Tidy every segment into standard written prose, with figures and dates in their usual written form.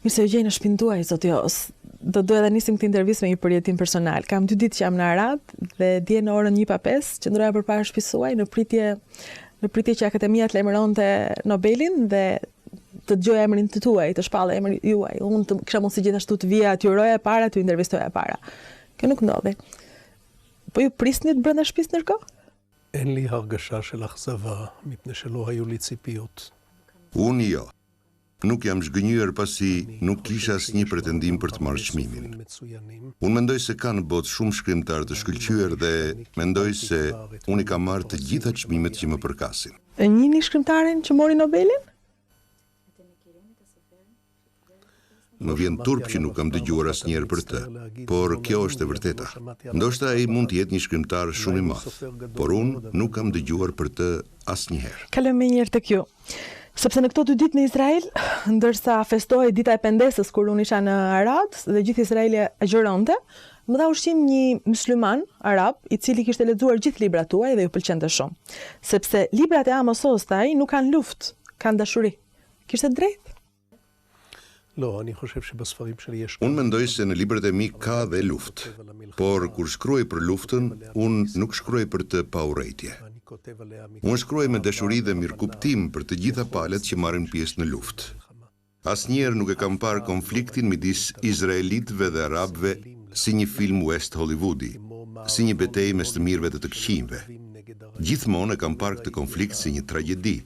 Mirë se u gjej në shtëpinë tuaj, zoti Jos. Do doja ta nisim këtë intervistë me një përjetim personal. Kam 2 ditë që jam në Arad dhe dje në orën 1:05 qëndroja përpara shtëpisë suaj në pritje që Akademia të lajmëronte Nobelin dhe të dëgjoja emrin të tuaj, të shpallë emrin juaj. Unë kisha mundësi gjithashtu të vija të juroja para, të intervistoja para. Kjo nuk ndodhi. Po ju prisnit brenda shtëpisë ndërkohë? אין לי הרגשה של אכזבה, מפני שלא היו לי ציפיות. Unë jo. Nuk jam zgënjur pasi nuk kisha asnjë pretendim për të marrë çmimin. Unë mendoj se kanë botë shumë shkrimtarë të shkëlqyer dhe mendoj se unë i kam marrë të gjitha çmimet që më përkasin. E njihni shkrimtarin që mori Nobelin? Më vjen turp që nuk kam dëgjuar asnjëherë për të, por kjo është e vërteta. Ndoshta ai mund të jetë një shkrimtar shumë i madh, por unë nuk kam dëgjuar për të asnjëherë. Kalojmë më njëherë tek ju. Sepse në këto 2 ditë në Izrael, ndërsa festohej dita e pendesës kur unë isha në Arad dhe gjithë Izraeli agjeronte, më dha ushqim një musliman arab i cili kishte lexuar gjithë librat tuaj dhe ju pëlqente shumë. Sepse librat e Amos Ostaj nuk kanë luftë, kanë dashuri. Kishte drejt? Unë mendoj se në librat e mi ka dhe luftë, por kur shkruaj për luftën, unë nuk shkruaj për të paurrejtje. Unë shkruaj me dashuri dhe mirëkuptim për të gjitha palët që marrin pjesë në luftë. Asnjëherë nuk e kam parë konfliktin midis izraelitëve dhe arabëve si një film West Hollywoodi, si një betejë mes të mirëve dhe të këqijve. Gjithmonë e kam parë këtë konflikt si një tragjedi,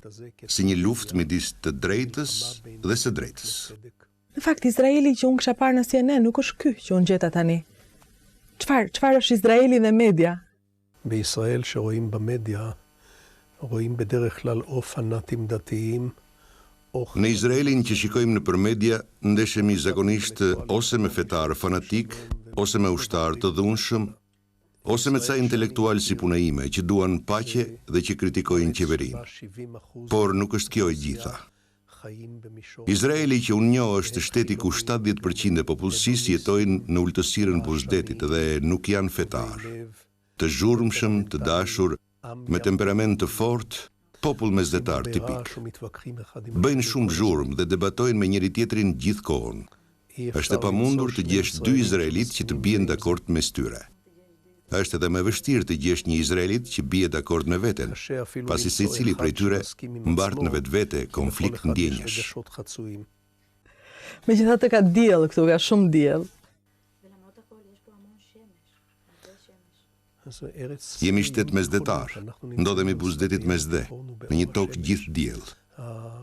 si një luftë midis të drejtës dhe së drejtës. Në fakt, Izraeli që unë kisha parë në CNN nuk është ky që unë gjeta tani. Çfarë është Izraeli dhe media? בישראל שרואים במדיה, רואים בדרך כלל או פנאטים דתיים, Në Izraelin që shikojmë në përmedia, ndeshemi zakonisht ose me fetar fanatik, ose me ushtar të dhunshëm, ose me ca intelektual si puna ime, që duan paqe dhe që kritikojnë qeverinë. Por nuk është kjo e gjitha. Izraeli që unë njoh është shteti ku 70% e popullsisë jetojnë në ultësirën pushtetit dhe nuk janë fetar. Të zhurmshëm, të dashur, me temperament të fortë, popull mesdhetar tipik. Bëjnë shumë zhurmë dhe debatojnë me njëri tjetrin gjithë kohën. Është e pamundur të gjesh 2 izraelit që të bien dakord mes tyre. Është edhe më vështirë të gjesh një izraelit që bie dakord me veten, pasi secili prej tyre mbart në vetvete konflikt ndjenjesh. Megjithatë ka diell këtu, ka shumë diell. Jemi shtet mesdhetar, ndodhemi buzdetit mesdhe, në një tokë gjithë diell.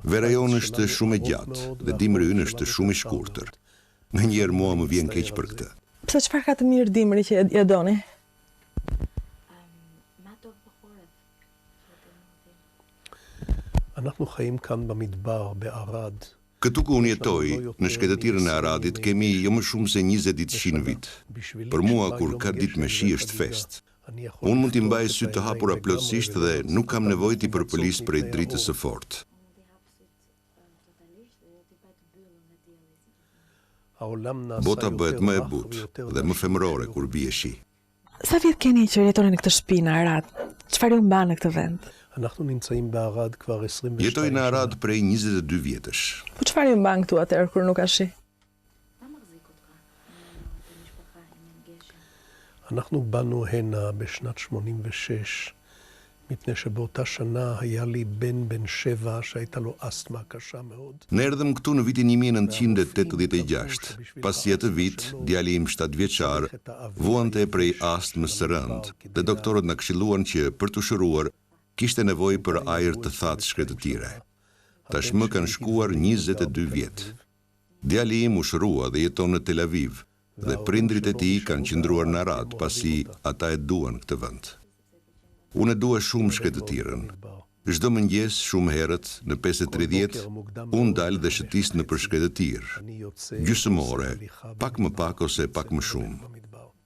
Vera jonë është shumë e gjatë dhe dimri ynë është shumë i shkurtër. Ndonjëherë mua më vjen keq për këtë. Pse çfarë ka të mirë dimri që e doni? אנחנו חיים כאן במדבר, בערד. Këtu ku unë jetoj, në shkretëtirën e Aradit, kemi jo më shumë se 20 ditë shi në vit. Për mua, kur ka ditë me shi është fest. Unë mund t'i mbaj sy të hapura plotësisht dhe nuk kam nevojë t'i përpëlis prej dritës së fortë. Bota bëhet më e butë dhe më femërore kur bie shi. Sa vjet keni që jetoni në këtë shtëpi në Arad? Çfarë ju mban në këtë vend? Jetoj në Arad prej 22 vjetësh. Po çfarë ju mban këtu atëherë kur nuk ka shi? אנחנו באנו הנה בשנת 86, מפני שבאותה שנה היה לי בן 7 שהייתה לו אסתמה קשה מאוד. Ne erdhëm këtu në vitin 1986. Pasi atë vit, djali im 7 vjeçar vuante prej astmës së rëndë dhe doktorët na këshilluan që për të shëruar kishte nevojë për ajër të thatë shkretëtire. Tashmë kanë shkuar 22 vjet. Djali im u shërua dhe jeton në Tel Aviv. Dhe prindrit e tij kanë qëndruar në Arad pasi ata e duan këtë vend. Unë e dua shumë shkretëtirën. Çdo mëngjes shumë herët në 5:30 unë dal dhe shëtis në për shkretëtirë. Gjysmore, pak më pak ose pak më shumë.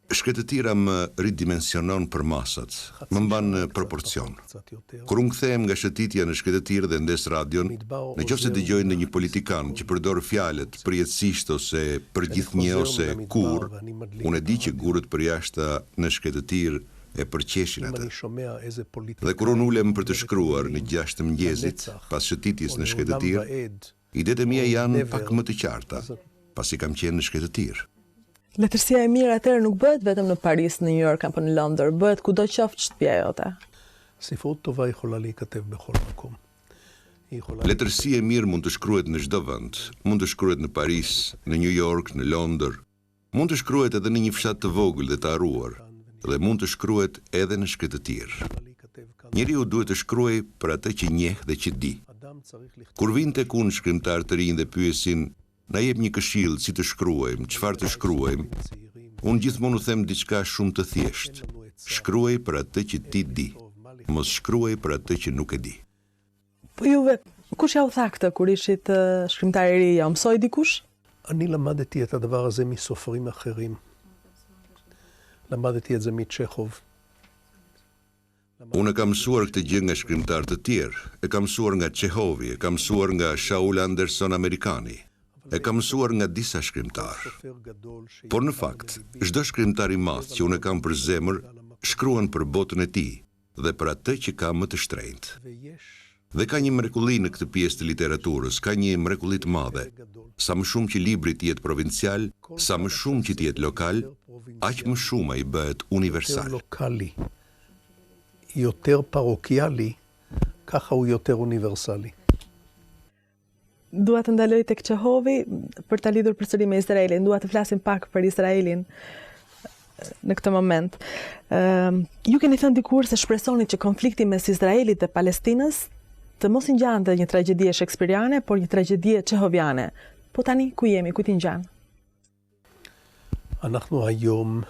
Shkretëtira më ridimensionon për masat, më mban në proporcion. Kur unë kthehem nga shëtitja në shkretëtirë dhe ndes radion, nëse dëgjoj në një politikan që përdor fjalët përjetësisht ose për gjithnjë ose kur, unë e di që gurët përjashta në shkretëtirë e përqeshin atë. Dhe kur unë ulem për të shkruar në 6 mëngjesit, pas shëtitjes në shkretëtirë, idetë mia janë pak më të qarta. pasi kam qenë në shkretëtir. Letërsia e mirë atëherë nuk bëhet vetëm në Paris, në New York apo në Londër, bëhet kudo qoftë shtëpia jote. ספרות טובה יכולה להיכתב בכל מקום. Letërsia e mirë mund të shkruhet në çdo vend, mund të shkruhet në Paris, në New York, në Londër, mund të shkruhet edhe në një fshat të vogël dhe të harruar, dhe mund të shkruhet edhe në shkretëtir. Njeriu duhet të shkruajë për atë që njeh dhe që di. Kur vinë tek unë shkrimtar të rinj dhe pyesin, na jep një këshill si të shkruajmë, çfarë të shkruajmë, unë gjithmonë u them diçka shumë të thjeshtë. Shkruaj për atë që ti di, mos shkruaj për atë që nuk e di. Po juve, kush ja u tha këtë kur ishit shkrimtar i ri, ja u mësoi dikush? אני למדתי את הדבר הזה מסופרים אחרים. למדתי את זה מצ'כוב. Unë e kam mësuar këtë gjë nga shkrimtar të tjerë, e kam mësuar nga Çehovi, e kam mësuar nga Shaul Anderson amerikani, e kam mësuar nga disa shkrimtarë. Por në fakt, çdo shkrimtar i madh që unë e kam për zemër, shkruan për botën e tij dhe për atë që ka më të shtrenjtë. Dhe ka një mrekulli në këtë pjesë të literaturës, ka një mrekulli të madhe. Sa më shumë që libri të jetë provincial, sa më shumë që të jetë lokal, aq më shumë ai bëhet universal. לוקלי, יותר פרוקיאלי, ככה הוא יותר אוניברסלי. Dua të ndaloj tek Çehovi për ta lidhur përsëri me Izraelin. Dua të flasim pak për Izraelin në këtë moment. Ju keni thënë dikur se shpresoni që konflikti mes Izraelit dhe Palestinës të mos i ngjante një tragjedi shekspiriane, por një tragjedi çehoviane. Po tani ku jemi, ku t'i ngjan? אנחנו היום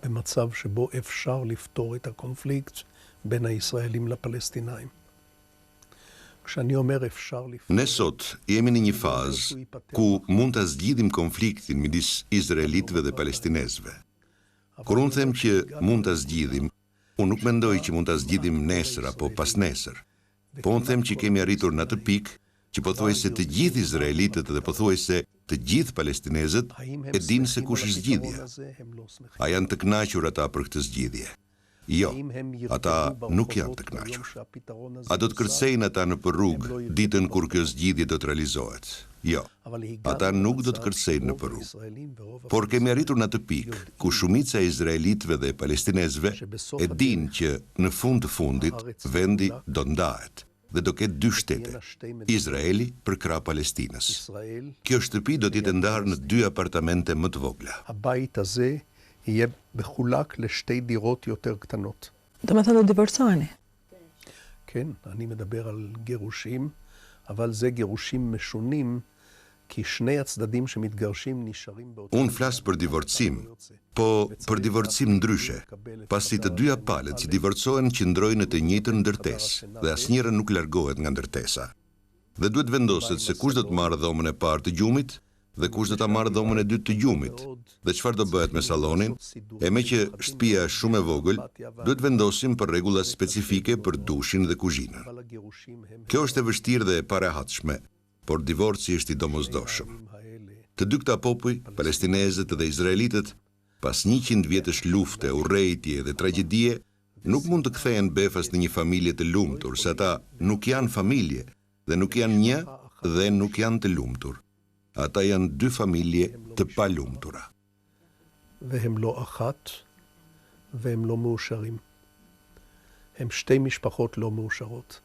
במצב שבו אפשר לפתור את הקונפליקט בין הישראלים לפלסטינאים. כשאני אומר אפשר לפתור... Ne sot jemi në një fazë ku mund ta zgjidhim konfliktin midis izraelitëve dhe palestinezëve. Kur unë them që mund ta zgjidhim, unë nuk mendoj që mund ta zgjidhim nesër apo pas nesër. Po unë them që kemi arritur në atë pikë që pothuajse të gjithë izraelitët dhe pothuajse të gjithë palestinezët e dinë se kush është zgjidhja. A janë të kënaqur ata për këtë zgjidhje? Jo, ata nuk janë të kënaqur. A do të kërcejnë ata në rrugë ditën kur kjo zgjidhje do të realizohet? Jo, ata nuk do të kërcejnë në rrugë. Por kemi arritur në atë pikë ku shumica e izraelitëve dhe palestinezëve e dinë që në fund të fundit vendi do ndahet dhe do ketë dy shtete, Izraeli për krah Palestinës. Kjo shtëpi do të jetë ndarë në 2 apartamente më të vogla. הבית הזה יהיה מחולק לשתי דירות יותר קטנות. Do të thonë do divorcoheni. כן, אני מדבר על גירושים, אבל זה גירושים משונים, כי שני הצדדים שמתגרשים נשארים באותו... Unë flas për divorcim, po për divorcim ndryshe, pasi të dyja palët që divorcohen qëndrojnë në të njëjtën ndërtesë dhe asnjëra nuk largohet nga ndërtesa. Dhe duhet vendoset se kush do të marrë dhomën e parë të gjumit dhe kush do ta marrë dhomën e dytë të gjumit, dhe çfarë do bëhet me sallonin, e me që shtëpia është shumë e vogël, duhet vendosim për rregulla specifike për dushin dhe kuzhinën. Kjo është e vështirë dhe e parahatshme, por divorci është i domosdoshëm. Të dy këta popuj, palestinezët dhe izraelitët, pas 100 vjetësh lufte, urrejtje dhe tragjedie, nuk mund të kthehen befas në një familje të lumtur, se ata nuk janë familje dhe nuk janë një dhe nuk janë të lumtur. Ata janë 2 familje të palumtura. והם לא אחת, והם לא מאושרים. הם שתי משפחות לא מאושרות.